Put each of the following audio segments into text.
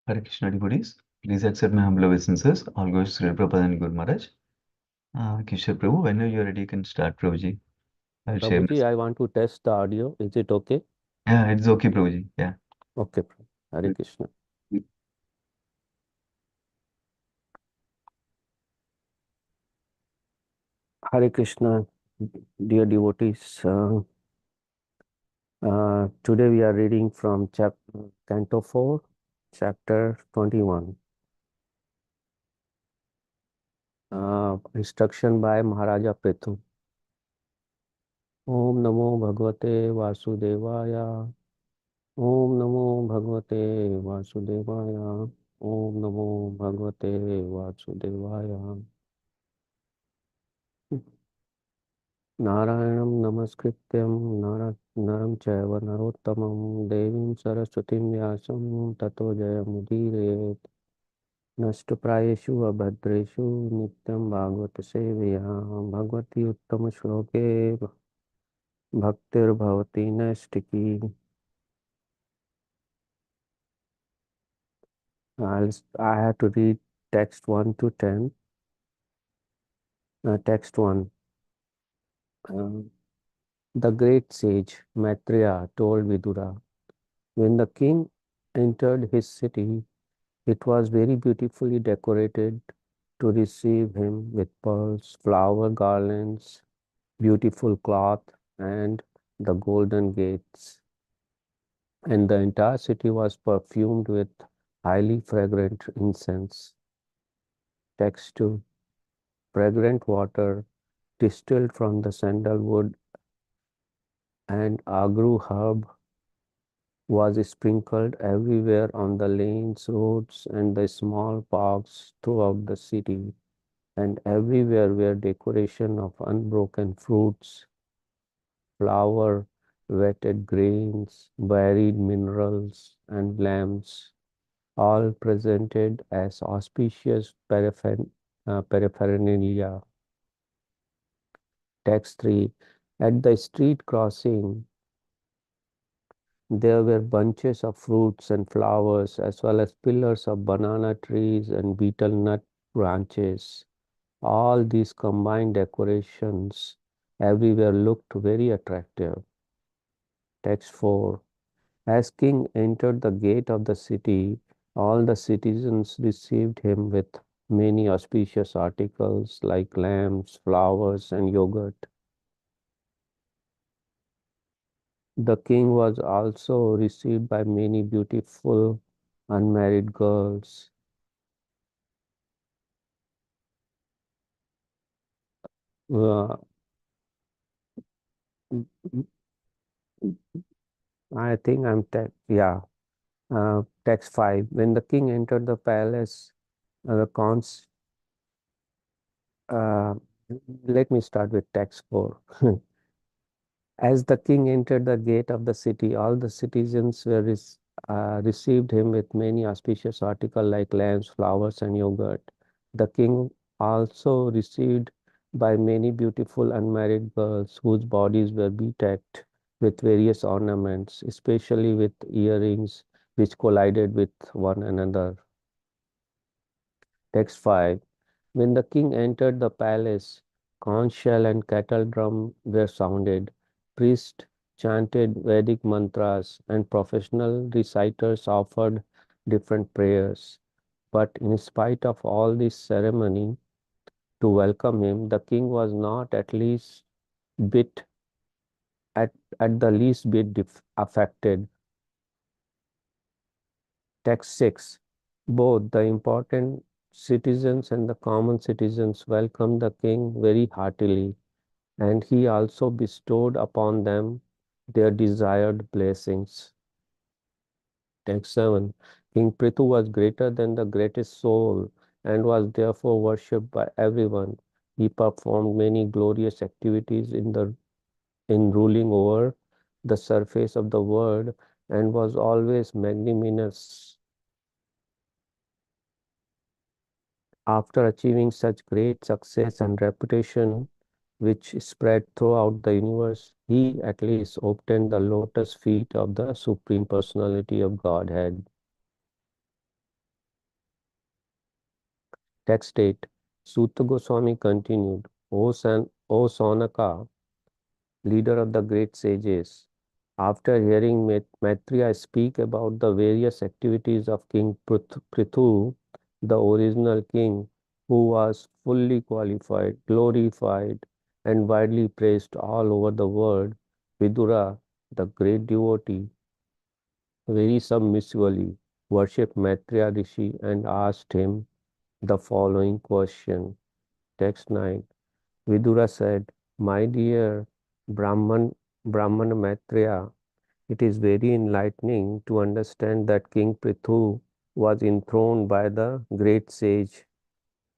Hare Krishna devotees, please accept my humble obeisances. All goes Sri Prabhupada and Guru Maharaj. Kishore Prabhu, whenever you're ready, you can start, Prabhuji. I'll share my Prabhuji, I screen. want to test the audio. Is it okay? Yeah, it's okay, Prabhuji. Yeah. Okay, Hare Krishna. Hare Krishna, dear devotees. Today we are reading from Canto 4, chapter 21. Instruction by Maharaja Prithu. Om Namo Bhagavate Vasudevaya. Om Namo Bhagavate Vasudevaya. Om Namo Bhagavate Vasudevaya. नारायणं नमस्कृत्यं नरं चैव नरोत्तमं देवीं सरस्वतीं व्यासं ततो जयमुदीरयेत् नष्टप्रायेषु अभद्रेषु नित्यं भागवत सेवया Bhagwati उत्तमश्लोके भक्तिर्भवति नैष्टिकी. I have to read text 1 to 10. Text 1. The great sage Maitreya told Vidura, when the king entered his city, it was very beautifully decorated to receive him with pearls, flower garlands, beautiful cloth, and the golden gates. And the entire city was perfumed with highly fragrant incense. Text 2. Fragrant water distilled from the sandalwood and agru herb was sprinkled everywhere on the lanes, roads, and the small parks throughout the city. And everywhere were decoration of unbroken fruits, flour, wetted grains, buried minerals, and lamps, all presented as auspicious paraphernalia. Text 3. At the street crossing, there were bunches of fruits and flowers, as well as pillars of banana trees and betel nut branches. All these combined decorations everywhere looked very attractive. Text 4. As king entered the gate of the city, all the citizens received him with many auspicious articles like lamps, flowers, and yogurt. The king was also received by many beautiful unmarried girls. Uh, I think yeah. Text 5. When the king entered the palace, the cons. Uh, let me start with text 4. As the king entered the gate of the city, all the citizens received him with many auspicious articles like lamps, flowers, and yogurt. The king also received by many beautiful unmarried girls whose bodies were bedecked with various ornaments, especially with earrings which collided with one another. Text 5. When the king entered the palace, conch shell and kettle drum were sounded. Priests chanted Vedic mantras, and professional reciters offered different prayers. But in spite of all this ceremony to welcome him, the king was not bit at, at the least bit affected. Text 6. Both the important citizens and the common citizens welcomed the king very heartily, and he also bestowed upon them their desired blessings. Text 7. King Prithu was greater than the greatest soul and was therefore worshipped by everyone. He performed many glorious activities in ruling over the surface of the world and was always magnanimous. After achieving such great success and reputation, which spread throughout the universe, he at least obtained the lotus feet of the Supreme Personality of Godhead. Text 8. Sutta Goswami continued, O Sonaka, leader of the great sages, after hearing Maitreya speak about the various activities of King Prithu, the original king, who was fully qualified, glorified, and widely praised all over the world, Vidura, the great devotee, very submissively worshipped Maitreya Rishi and asked him the following question. Text 9. Vidura said, My dear Brahman Maitreya, it is very enlightening to understand that King Prithu was enthroned by the great sage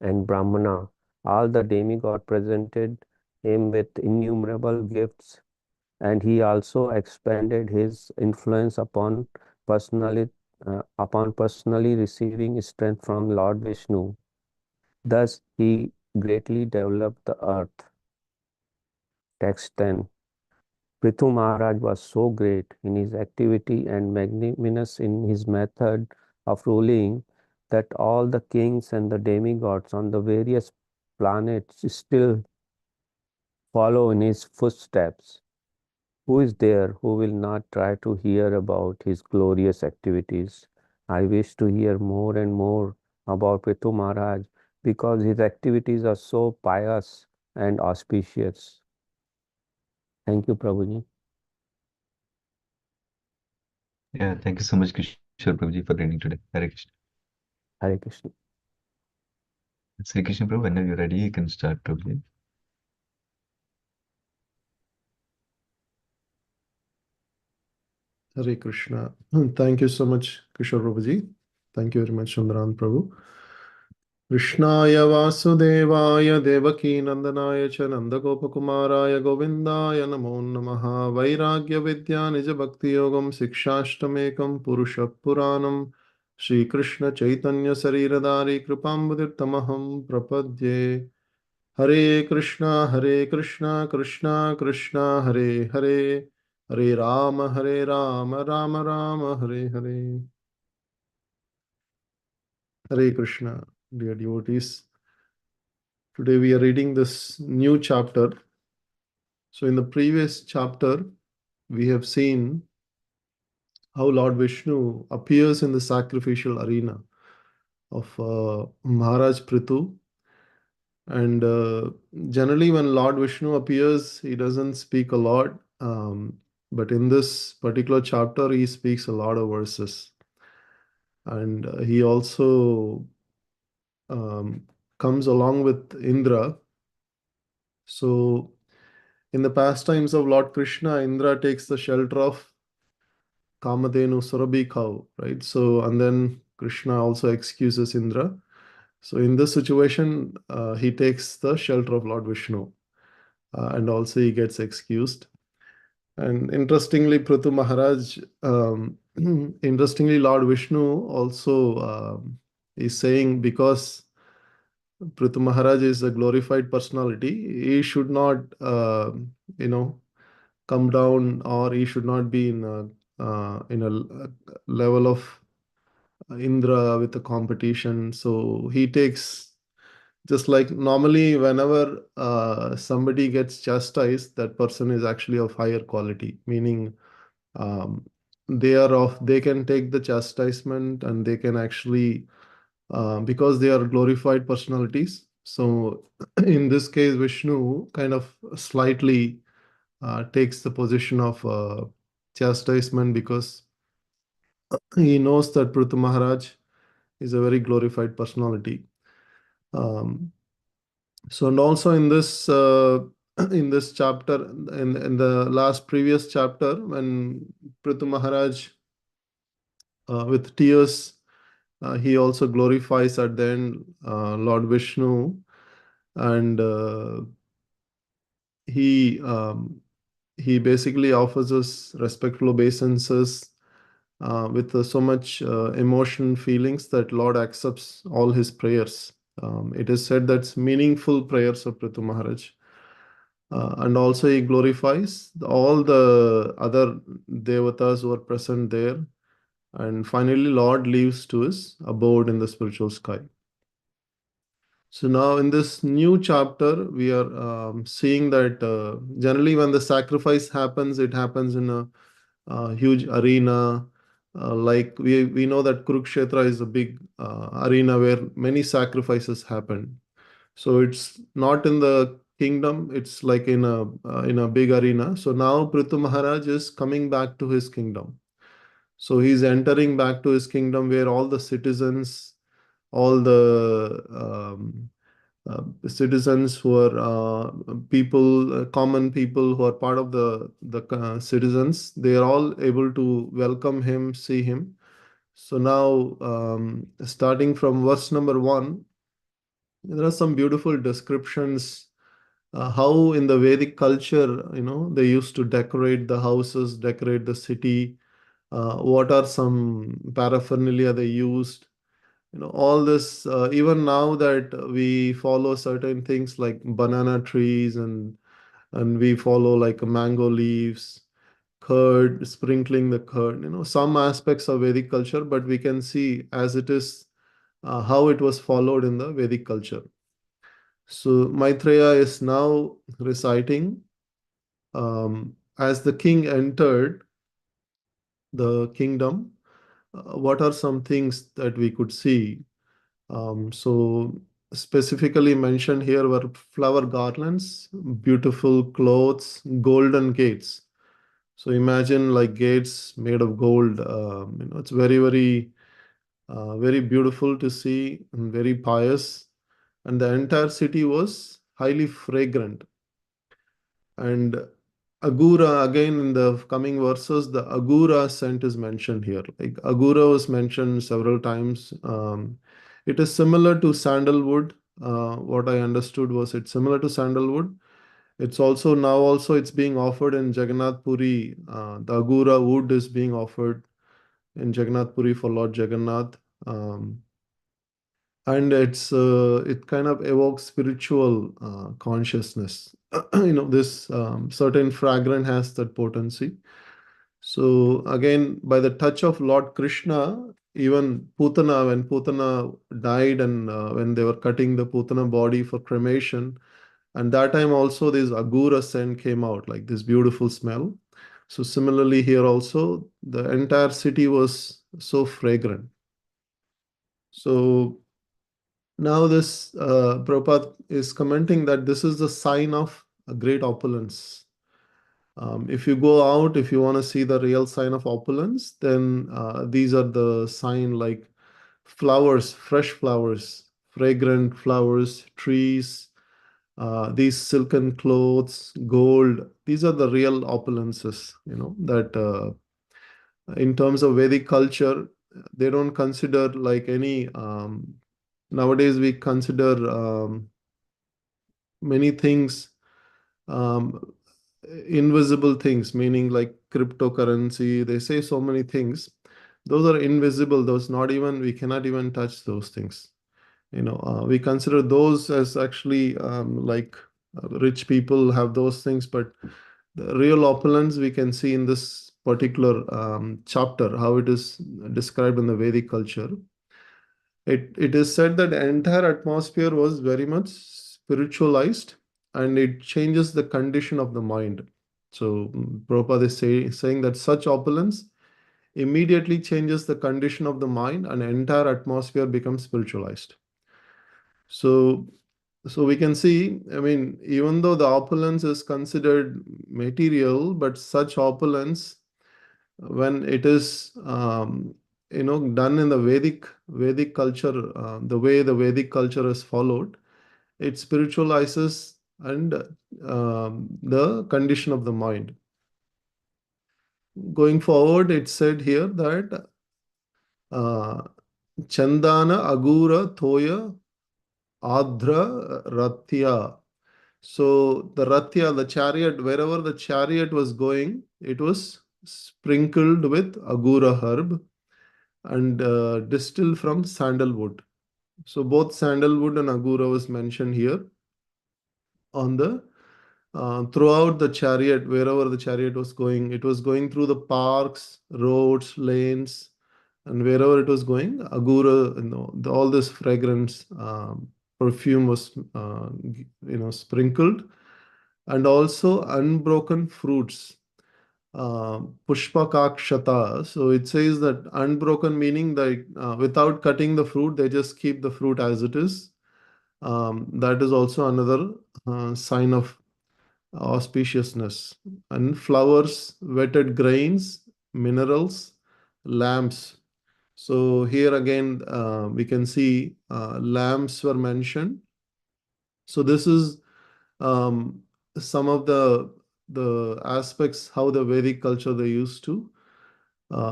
and Brahmana. All the demigod presented him with innumerable gifts, and he also expanded his influence upon personally receiving strength from Lord Vishnu. Thus, he greatly developed the earth. Text 10. Prithu Maharaj was so great in his activity and magnanimous in his method of ruling that all the kings and the demigods on the various planets still follow in his footsteps. Who is there who will not try to hear about his glorious activities? I wish to hear more and more about Prithu Maharaj because his activities are so pious and auspicious. Thank you, Prabhuji. Yeah, thank you so much, Kishore Prabhuji, for reading today. Hare Krishna. Hare Krishna. Sri Krishna Prabhu, whenever you're ready, you can start, Prabhuji. Hare Krishna. Thank you so much, Kishore Prabhuji. Thank you very much, Sundaran Prabhu. Krishnaya Vasudevaya Devaki Nandanaya Cha Nandagopakumaraya Govindaya Namo Namaha Vairagya Vidya Nija Bhakti Yogam Sikshashtamekam Purusha Puranam Shri Krishna Chaitanya Sariradari Kripambudirtamaham Prapadye Hare Krishna Krishna Krishna Hare Hare Hare Rama Rama Rama Hare Hare. Hare Krishna, dear devotees. Today we are reading this new chapter. So in the previous chapter, we have seen how Lord Vishnu appears in the sacrificial arena of Maharaj Prithu. And generally when Lord Vishnu appears, he doesn't speak a lot. But in this particular chapter, he speaks a lot of verses. And he also comes along with Indra. So in the pastimes of Lord Krishna, Indra takes the shelter of Kamadhenu Surabhi cow, right? So, and then Krishna also excuses Indra. So in this situation, he takes the shelter of Lord Vishnu, and also he gets excused. And interestingly, Prithu Maharaj, interestingly, Lord Vishnu also is saying because Prithu Maharaj is a glorified personality, he should not, you know, come down, or he should not be in a level of Indra with the competition. So he takes, just like normally whenever somebody gets chastised, that person is actually of higher quality, meaning um, they can take the chastisement, and they can actually because they are glorified personalities. So in this case, Vishnu kind of slightly takes the position of chastisement, because he knows that Prithu Maharaj is a very glorified personality. Um, so and also in this in this chapter, in the last previous chapter, when Prithu Maharaj with tears, he also glorifies at the end Lord Vishnu, and he he basically offers us respectful obeisances with so much emotion feelings that Lord accepts all his prayers. It is said that's meaningful prayers of Prithu Maharaj. And also he glorifies all the other devatas who are present there. And finally, Lord leaves to his abode in the spiritual sky. So now in this new chapter, we are seeing that generally when the sacrifice happens, it happens in a huge arena. Like we know that Kurukshetra is a big arena where many sacrifices happen. So it's not in the kingdom; it's like in a big arena. So now Prithu Maharaj is coming back to his kingdom. So he's entering back to his kingdom where all the citizens, all the citizens who are people, common people who are part of the citizens, they are all able to welcome him, see him. So now, starting from verse number 1, there are some beautiful descriptions how in the Vedic culture, they used to decorate the houses, decorate the city. What are some paraphernalia they used? All this, even now that we follow certain things like banana trees and we follow like mango leaves, curd, sprinkling the curd, some aspects of Vedic culture, but we can see as it is how it was followed in the Vedic culture. So Maitreya is now reciting, as the king entered the kingdom, what are some things that we could see? So specifically mentioned here were flower garlands, beautiful clothes, golden gates. So imagine like gates made of gold. It's very, very, very beautiful to see and very pious. And the entire city was highly fragrant. And Agura, again in the coming verses, the Agura scent is mentioned here. Like Agura was mentioned several times. It is similar to sandalwood. What I understood was it's similar to sandalwood. It's also now also it's being offered in Jagannath Puri. The Agura wood is being offered in Jagannath Puri for Lord Jagannath. And it kind of evokes spiritual consciousness. This certain fragrance has that potency. So again, by the touch of Lord Krishna, even Putana, when Putana died and when they were cutting the Putana body for cremation, and that time also this Agura scent came out, like this beautiful smell. So similarly here also, the entire city was so fragrant. So now this Prabhupada is commenting that this is the sign of a great opulence. If you go out, if you want to see the real sign of opulence, then these are the sign like flowers, fresh flowers, fragrant flowers, trees, these silken clothes, gold. These are the real opulences, that in terms of Vedic culture, they don't consider like any. Nowadays, we consider many things, um, invisible things, meaning like cryptocurrency. They say so many things. Those are invisible. Those not even we cannot even touch those things. We consider those as actually like rich people have those things, but the real opulence we can see in this particular chapter, how it is described in the Vedic culture. It is said that the entire atmosphere was very much spiritualized and it changes the condition of the mind. So Prabhupada is saying that such opulence immediately changes the condition of the mind and entire atmosphere becomes spiritualized. So we can see, I mean, even though the opulence is considered material, but such opulence, when it is done in the Vedic culture, the way the Vedic culture is followed, it spiritualizes and the condition of the mind. Going forward, it said here that Chandana Agura Thoya Adra Rathya. So the Rathya, the chariot, wherever the chariot was going, it was sprinkled with Agura herb and distilled from sandalwood. So both sandalwood and Agura was mentioned here on the throughout the chariot, wherever the chariot was going. It was going through the parks, roads, lanes, and wherever it was going, Agura, all this fragrance perfume was sprinkled, and also unbroken fruits, pushpakakshata. So it says that unbroken meaning that without cutting the fruit, they just keep the fruit as it is. That is also another sign of auspiciousness. And flowers, wetted grains, minerals, lamps. So here again, we can see lamps were mentioned. So this is um, some of the aspects how the Vedic culture they used to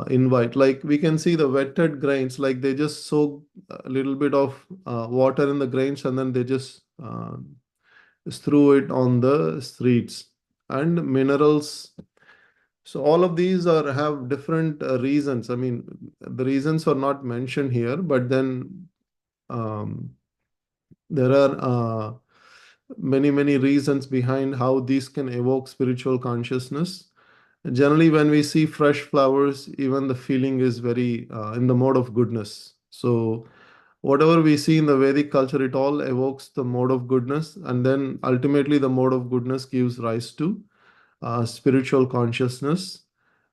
invite. Like we can see the wetted grains, like they just soak a little bit of water in the grains and then they just threw it on the streets. And minerals. So all of these are have different reasons. I mean, the reasons are not mentioned here, but then um, there are many reasons behind how these can evoke spiritual consciousness. Generally, when we see fresh flowers, even the feeling is very in the mode of goodness. So whatever we see in the Vedic culture, it all evokes the mode of goodness, and then ultimately the mode of goodness gives rise to spiritual consciousness.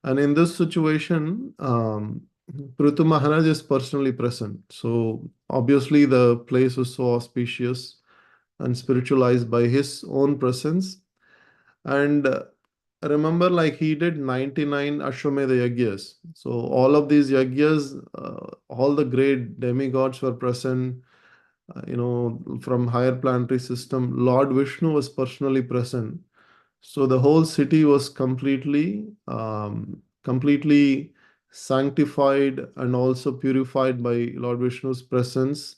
And in this situation, Prithu Maharaj is personally present. So obviously the place was so auspicious and spiritualized by his own presence. And remember, like he did 99 Ashwamedha Yagyas. So all of these yagyas, all the great demigods were present. From higher planetary system, Lord Vishnu was personally present. So the whole city was completely sanctified and also purified by Lord Vishnu's presence,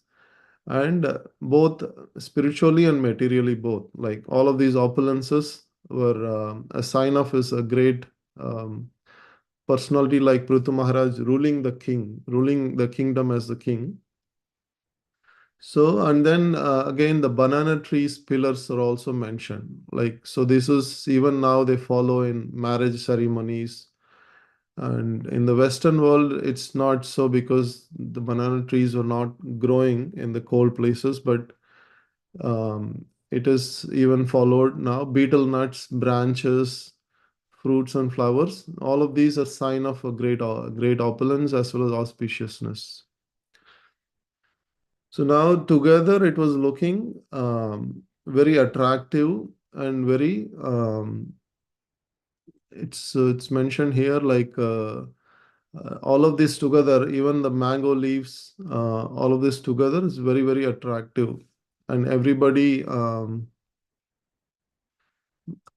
and both spiritually and materially both. Like all of these opulences were a sign of his a great um, personality, like Prithu Maharaj ruling the kingdom as the king. So, and then again, the banana trees pillars are also mentioned. Like, so this is even now they follow in marriage ceremonies. And in the Western world, it's not so because the banana trees were not growing in the cold places, but it is even followed now. Betel nuts, branches, fruits, and flowers. All of these are sign of a great opulence as well as auspiciousness. So now together it was looking very attractive and very it's mentioned here like all of this together, even the mango leaves, all of this together is very attractive, and everybody all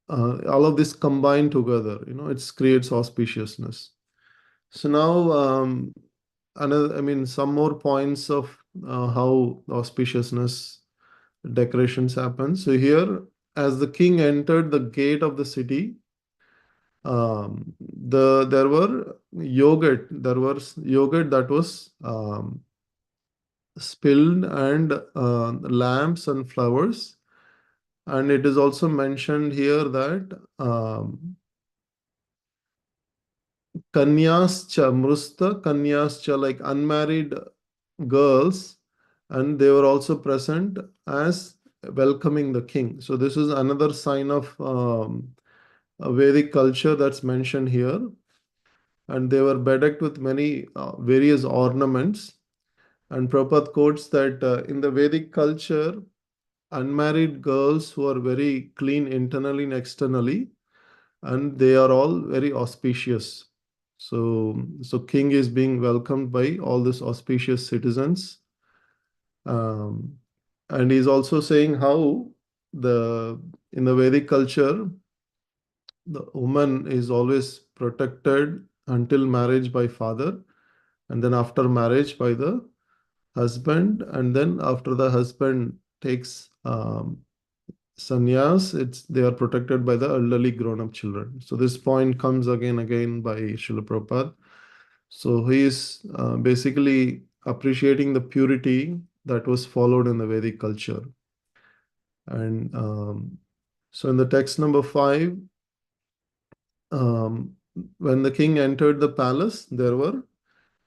of this combined together, it creates auspiciousness. So now another, I mean, some more points of how auspiciousness decorations happen. So here, as the king entered the gate of the city, there was yogurt that was spilled, and lamps and flowers. And it is also mentioned here that kanyascha, like unmarried girls, and they were also present as welcoming the king. So this is another sign of a Vedic culture that's mentioned here. And they were bedecked with many various ornaments. And Prabhupada quotes that in the Vedic culture, unmarried girls who are very clean internally and externally, and they are all very auspicious. So king is being welcomed by all these auspicious citizens. Um, and he's also saying how the in the Vedic culture, the woman is always protected until marriage by father, and then after marriage by the husband, and then after the husband takes sannyas, it's they are protected by the elderly grown-up children. So this point comes again by Srila Prabhupada. So he is basically appreciating the purity that was followed in the Vedic culture. And so in the text number 5, um, when the king entered the palace, there were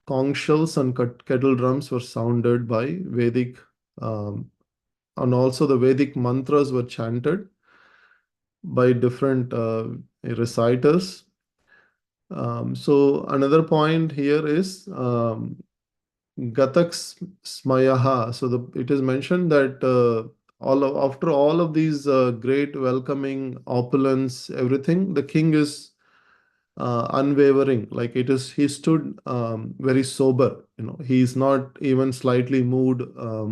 conch shells and kettle drums were sounded by Vedic um, and also the Vedic mantras were chanted by different reciters. So another point here is Gatak Smayaha. So it is mentioned that after all of these great welcoming, opulence, everything, the king is unwavering. Like he stood very sober. He is not even slightly moved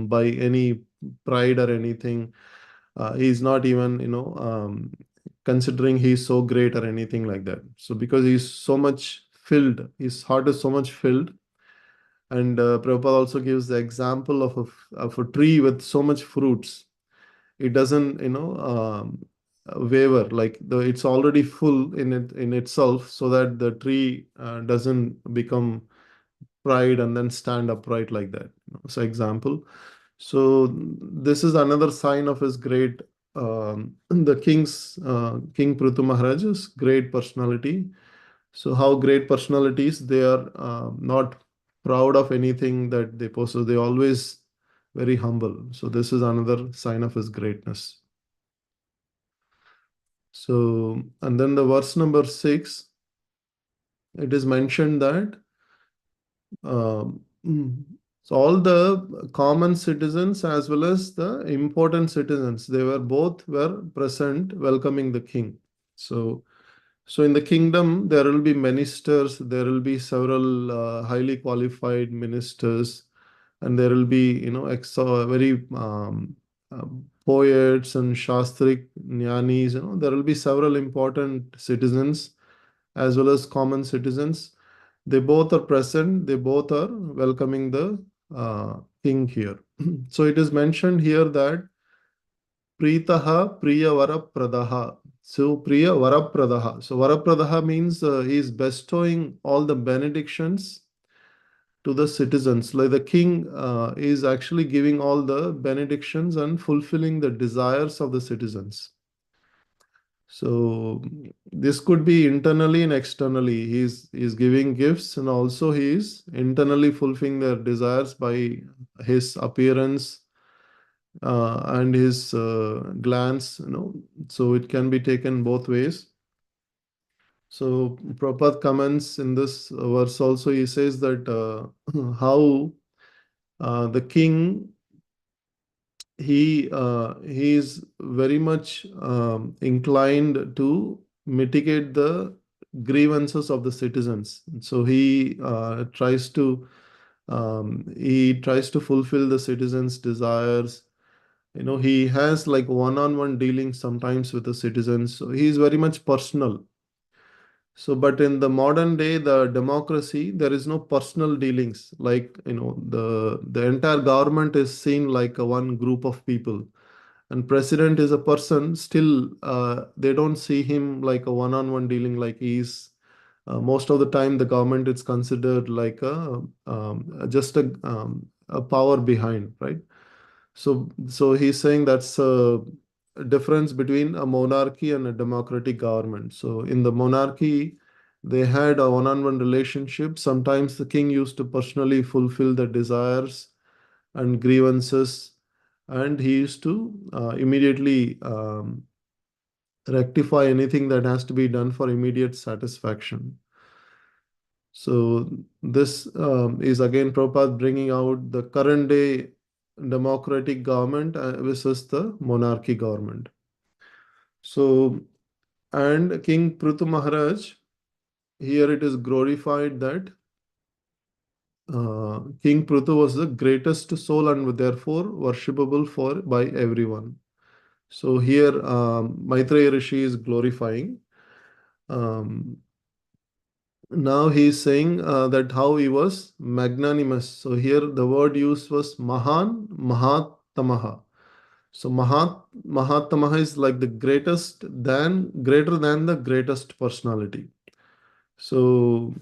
by any pride or anything. He is not even considering he's so great or anything like that. So because he's so much filled, his heart is so much filled. And Prabhupada also gives the example of a tree with so much fruits. It doesn't, waver. Like it's already full in itself, so that the tree doesn't become pride and then stand upright like that. So example. So this is another sign of his great, the King Prithu Maharaj's great personality. So how great personalities, they are not proud of anything that they possess. They always very humble. So this is another sign of his greatness. So, and then the verse number 6, it is mentioned that um, so all the common citizens as well as the important citizens, they were both were present welcoming the king. So in the kingdom, there will be ministers, there will be several highly qualified ministers, and there will be, very poets and shastrik jnanis. There will be several important citizens as well as common citizens. They both are present. They both are welcoming the king here. So it is mentioned here that Pritaha Priya Varapradaha. So Priya Varapradaha. So Varapradaha means he is bestowing all the benedictions to the citizens. Like the king is actually giving all the benedictions and fulfilling the desires of the citizens. So this could be internally and externally. He's giving gifts, and also he is internally fulfilling their desires by his appearance and his glance. So it can be taken both ways. So Prabhupada comments in this verse also. He says that how the king, he is very much inclined to mitigate the grievances of the citizens. So he tries to fulfill the citizens' desires. He has like one-on-one dealings sometimes with the citizens. So he is very much personal. So, but in the modern day, the democracy, there is no personal dealings. Like, the entire government is seen like a one group of people, and president is a person. Still, they don't see him like a one-on-one dealing. Like most of the time, the government is considered like just a power behind, right? So he's saying that's a difference between a monarchy and a democratic government. So in the monarchy, they had a one-on-one relationship. Sometimes the king used to personally fulfill the desires and grievances, and he used to immediately rectify anything that has to be done for immediate satisfaction. So this is again Prabhupada bringing out the current day democratic government versus the monarchy government. So, and King Prithu Maharaj, here it is glorified that King Prithu was the greatest soul and therefore worshipable by everyone. So here Maitreya Rishi is glorifying. Now he is saying that how he was magnanimous. So here the word used was Mahan Mahatamaha. So Mahatamaha is like the greater than the greatest personality. So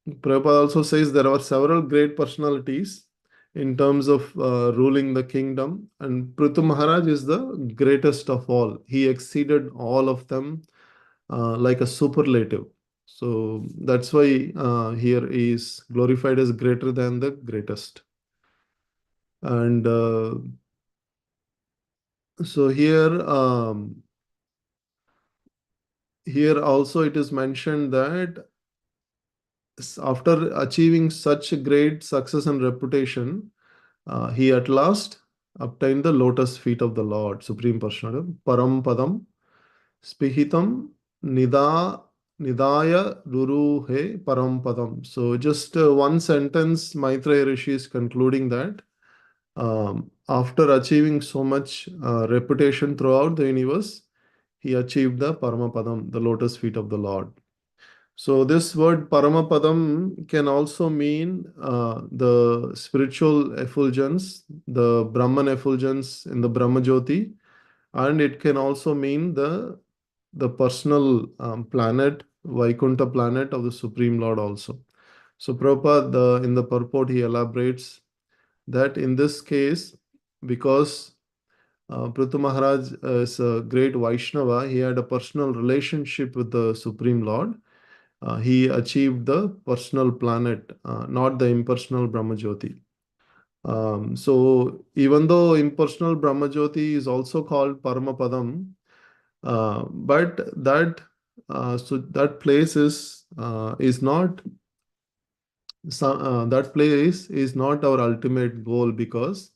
Prabhupada also says there are several great personalities in terms of ruling the kingdom, and Prithu Maharaj is the greatest of all. He exceeded all of them like a superlative. So that's why here he is glorified as greater than the greatest. And So here also it is mentioned that after achieving such great success and reputation, he at last obtained the lotus feet of the Lord, Supreme Personality, Param Padam, Spihitam, Nida, Nidaya Ruruhe Param Padam. So just one sentence, Maitreya Rishi is concluding that after achieving so much reputation throughout the universe, he achieved the Paramapadam, the lotus feet of the Lord. So this word Paramapadam can also mean the spiritual effulgence, the Brahman effulgence in the Brahmajyoti, and it can also mean the personal planet, Vaikuntha planet of the Supreme Lord also. So Prabhupada, in the purport, he elaborates that in this case, because Prithu Maharaj is a great Vaishnava, he had a personal relationship with the Supreme Lord. He achieved the personal planet, not the impersonal Brahmajyoti. So even though impersonal Brahmajyoti is also called Paramapadam, but that place is not that place is not our ultimate goal, because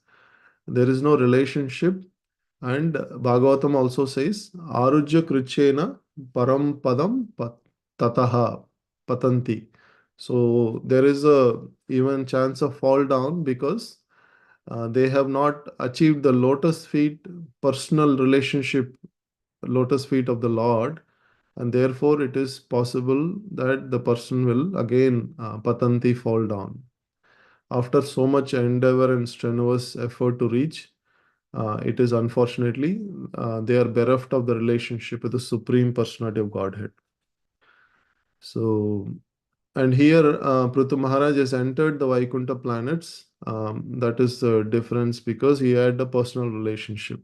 there is no relationship. And Bhagavatam also says, Arujya Krichena Param Padam Tataha Patanti. So there is a even chance of fall down, because they have not achieved the lotus feet personal relationship, lotus feet of the Lord, and therefore it is possible that the person will again Patanti fall down. After so much endeavor and strenuous effort to reach, it is unfortunately they are bereft of the relationship with the Supreme Personality of Godhead. So, and here Prithu Maharaj has entered the Vaikuntha planets. That is the difference, because he had a personal relationship.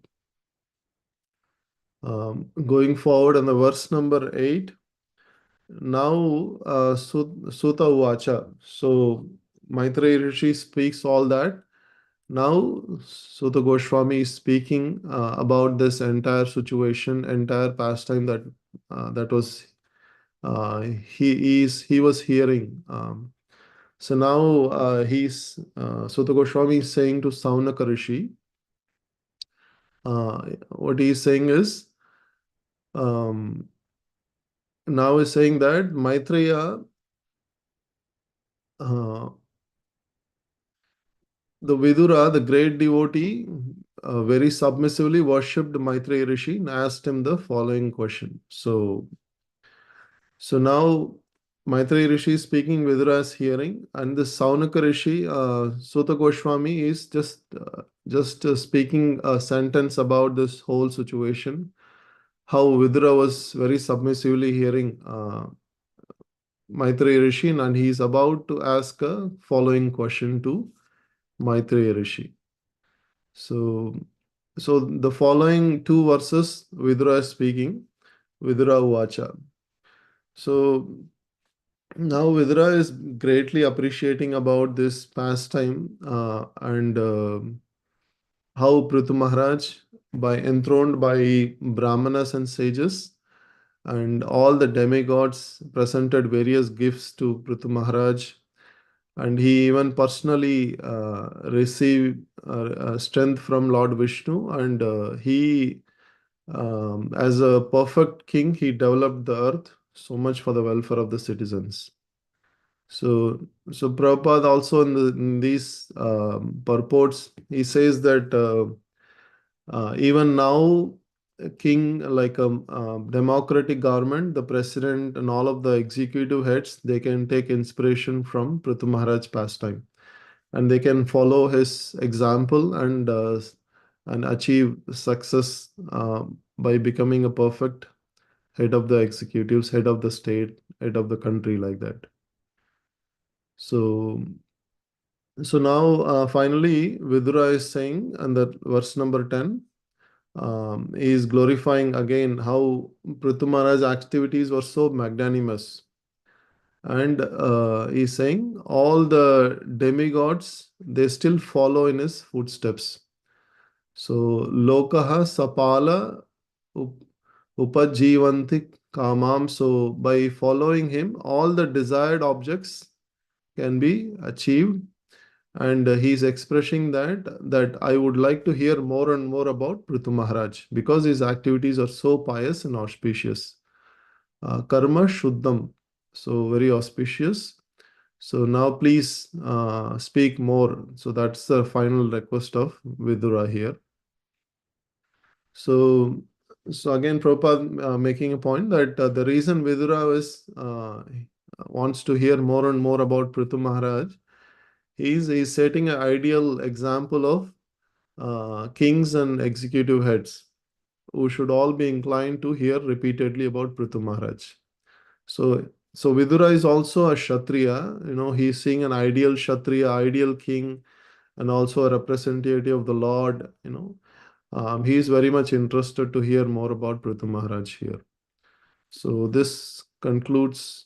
Going forward on the verse number 8, now Suta Uvacha. So Maitreya Rishi speaks all that. Now, Sutta Goswami is speaking about this entire situation, entire pastime that was he was hearing. So now Sutta Goswami is saying to Saunaka Rishi, what he is saying is, um, now is saying that Maitreya, uh, the Vidura, the great devotee, very submissively worshipped Maitreya Rishi and asked him the following question. So now Maitreya Rishi is speaking, Vidura is hearing, and the Saunaka Rishi, Sutta Goswami is just speaking a sentence about this whole situation, how Vidura was very submissively hearing Maitreya Rishi, and he is about to ask a following question to Maitreya Rishi. So, so the following two verses, Vidura is speaking, Vidura Uvacha. So now Vidura is greatly appreciating about this pastime and how Prithu Maharaj, enthroned by Brahmanas and sages, and all the demigods presented various gifts to Prithu Maharaj, and he even personally received strength from Lord Vishnu, and as a perfect king, he developed the earth so much for the welfare of the citizens. So Prabhupada also in these purports, he says that even now, a king, like a democratic government, the president and all of the executive heads, they can take inspiration from Prithu Maharaj pastime, and they can follow his example and achieve success by becoming a perfect head of the executives, head of the state, head of the country, like that. So, so now finally, Vidura is saying, and that verse number 10, he is glorifying again how Prithu Maharaj's activities were so magnanimous. And he's saying all the demigods, they still follow in his footsteps. So lokaha sapala up- upajivanti kamam. So by following him, all the desired objects can be achieved. And he's expressing that I would like to hear more and more about Prithu Maharaj because his activities are so pious and auspicious. Karma Shuddham, so very auspicious. So now please speak more. So that's the final request of Vidura here. So, so again, Prabhupada making a point that the reason Vidura wants to hear more and more about Prithu Maharaj, he's setting an ideal example of kings and executive heads who should all be inclined to hear repeatedly about Prithu Maharaj. So Vidura is also a Kshatriya. He's seeing an ideal Kshatriya, ideal king, and also a representative of the Lord. He is very much interested to hear more about Prithu Maharaj here. So this concludes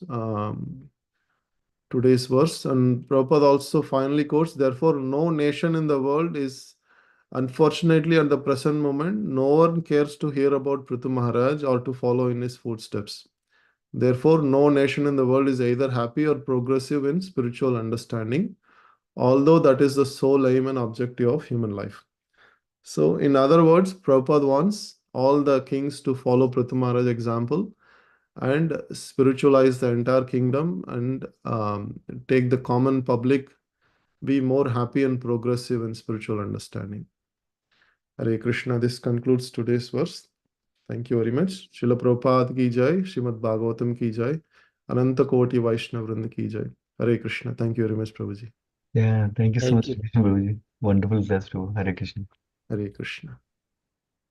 today's verse. And Prabhupada also finally quotes, therefore, no nation in the world is, unfortunately, at the present moment, no one cares to hear about Prithu Maharaj or to follow in his footsteps. Therefore, no nation in the world is either happy or progressive in spiritual understanding, although that is the sole aim and objective of human life. So, in other words, Prabhupada wants all the kings to follow Prithu Maharaj's example and spiritualize the entire kingdom and take the common public be more happy and progressive in spiritual understanding. Hare Krishna, this concludes today's verse. Thank you very much. Srila Prabhupada ki jai, Srimad Bhagavatam ki jai, Ananta Koti Vaishnava Vrinda ki jai. Hare Krishna. Thank you very much, Prabhuji. Yeah, thank you so Thank much, you. Krishna Prabhuji. Wonderful class, Prabhu. Hare Krishna. Hare Krishna.